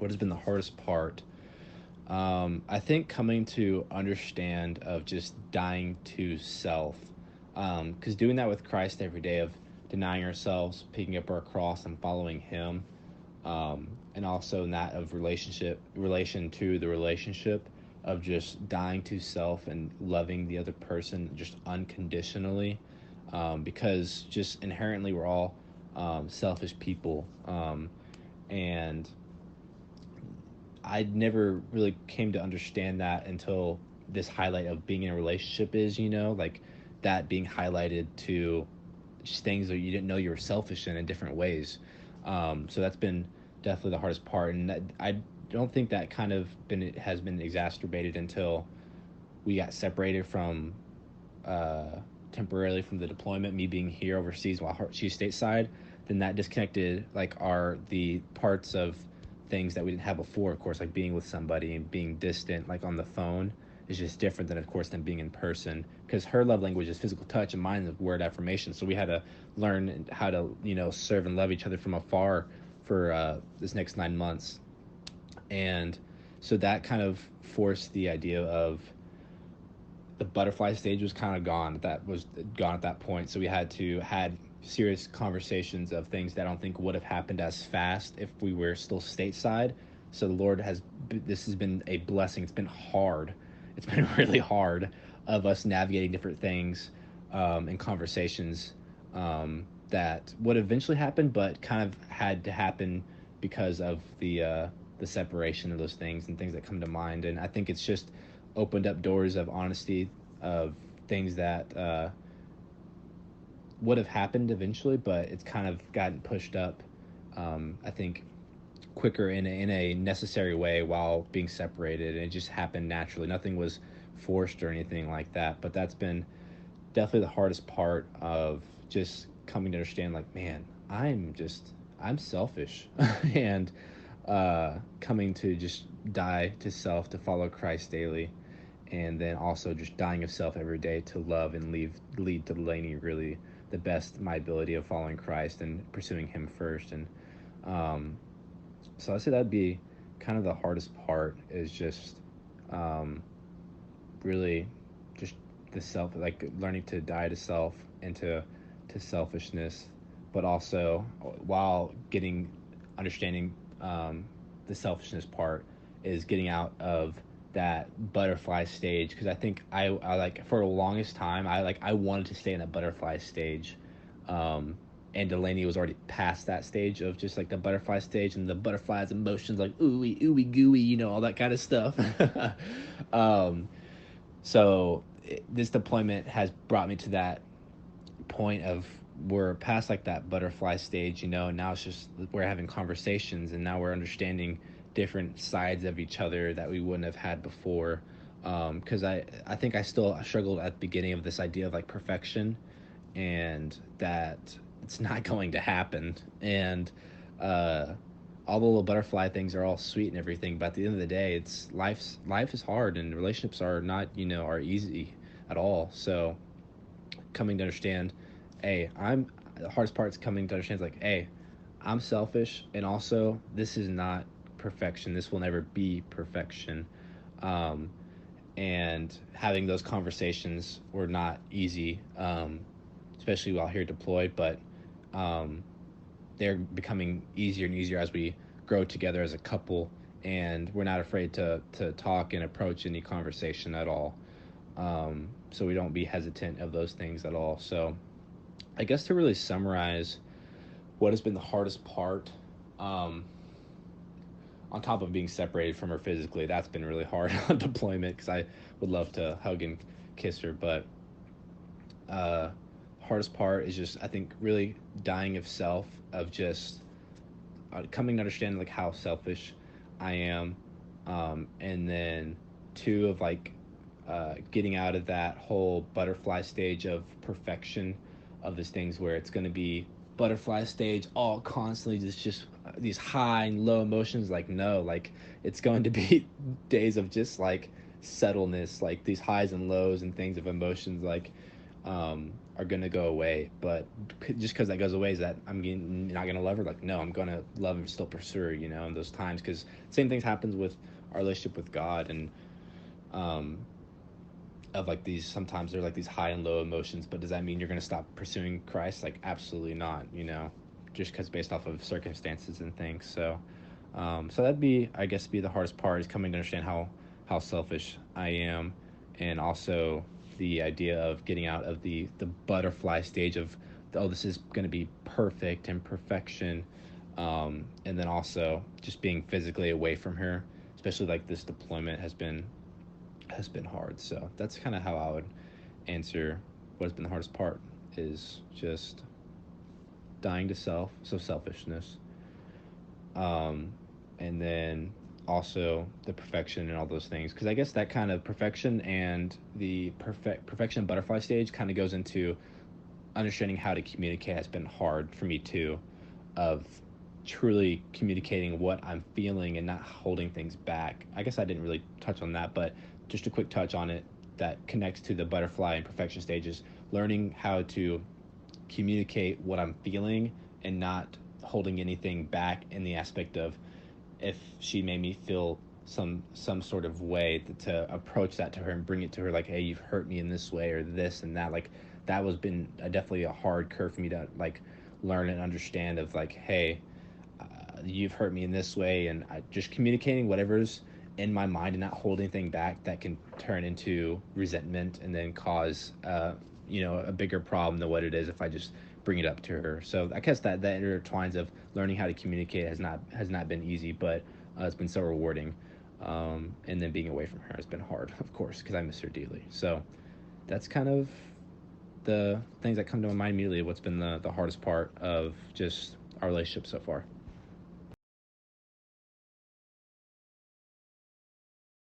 What has been the hardest part? I think coming to understand of just dying to self, because doing that with Christ every day of denying ourselves, picking up our cross, and following Him, and also in that of relation to the relationship of just dying to self and loving the other person just unconditionally, because just inherently we're all selfish people, and I never really came to understand that until this highlight of being in a relationship is, like that being highlighted to just things that you didn't know you were selfish in different ways. So that's been definitely the hardest part, and I don't think that kind of been it has been exacerbated until we got separated from uh, temporarily from the deployment. Me being here overseas while she's stateside, then that disconnected like our the parts of things that we didn't have before. Of course, like being with somebody and being distant, like on the phone, is just different than, of course, than being in person. Because her love language is physical touch, and mine is word affirmation. So we had to learn how to, serve and love each other from afar for this next 9 months, and so that kind of forced the idea of the butterfly stage was kind of gone. That was gone at that point. So we had serious conversations of things that I don't think would have happened as fast if we were still stateside. So the Lord has this has been a blessing. It's been hard. It's been really hard of us navigating different things and conversations that would eventually happen, but kind of had to happen because of the separation of those things and things that come to mind. And I think it's just opened up doors of honesty, of things that would have happened eventually, but it's kind of gotten pushed up. I think quicker in a necessary way while being separated, and it just happened naturally. Nothing was forced or anything like that. But that's been definitely the hardest part of just coming to understand, like, man, I'm selfish, and coming to just die to self to follow Christ daily, and then also just dying of self every day to love and lead to Delaney really the best my ability of following Christ and pursuing Him first. And um, so I say that'd be kind of the hardest part is just um, really just the self, like learning to die to self and to selfishness, but also while getting understanding the selfishness part is getting out of that butterfly stage, because I think I like for the longest time I wanted to stay in that butterfly stage, um, and Delaney was already past that stage of just like the butterfly stage and the butterflies emotions like ooey ooey gooey, all that kind of stuff. um, so this deployment has brought me to that point of we're past like that butterfly stage, and now it's just we're having conversations, and now we're understanding different sides of each other that we wouldn't have had before. Because I think I still struggled at the beginning of this idea of like perfection, and that it's not going to happen. And uh, all the little butterfly things are all sweet and everything, but at the end of the day, it's life is hard, and relationships are not are easy at all. So coming to understand, hey, I'm the hardest part is coming to understand is like, hey, I'm selfish, and also this is not perfection. This will never be perfection. Um, and having those conversations were not easy, especially while here deployed, but um, they're becoming easier and easier as we grow together as a couple, and we're not afraid to talk and approach any conversation at all. So we don't be hesitant of those things at all. So I guess to really summarize what has been the hardest part, um, on top of being separated from her physically, that's been really hard on deployment because I would love to hug and kiss her. But uh, hardest part is just, I think, really dying of self, of just coming to understand like how selfish I am, and then two of like getting out of that whole butterfly stage of perfection of these things where it's going to be butterfly stage all constantly just these high and low emotions. Like, no, like it's going to be days of just like subtleness, like these highs and lows and things of emotions, like are gonna go away. But just because that goes away, is that not gonna love her? Like, no, I'm gonna love and still pursue her, in those times. Because same things happens with our relationship with God, and um, of like these, sometimes they're like these high and low emotions. But does that mean you're gonna stop pursuing Christ? Like, absolutely not. Just because based off of circumstances and things. So that'd be, I guess, be the hardest part, is coming to understand how selfish I am, and also the idea of getting out of the butterfly stage of, oh, this is going to be perfect and perfection, and then also just being physically away from her, especially like this deployment has been hard. So that's kind of how I would answer what has been the hardest part, is just dying to self, so selfishness, um, and then also the perfection and all those things. Because I guess that kind of perfection and the perfection butterfly stage kind of goes into understanding how to communicate has been hard for me too, of truly communicating what I'm feeling and not holding things back. I guess I didn't really touch on that, but just a quick touch on it that connects to the butterfly and perfection stages. Learning how to communicate what I'm feeling and not holding anything back, in the aspect of, if she made me feel some sort of way, to approach that to her and bring it to her, like, hey, you've hurt me in this way or this and that. Like, that was been definitely a hard curve for me to like learn and understand, of like, hey, you've hurt me in this way, and just communicating whatever's in my mind and not holding anything back that can turn into resentment and then cause a bigger problem than what it is if I just bring it up to her. So I guess that intertwines of learning how to communicate has not been easy, but it's been so rewarding. And then being away from her has been hard, of course, because I miss her dearly. So that's kind of the things that come to my mind immediately. What's been the hardest part of just our relationship so far?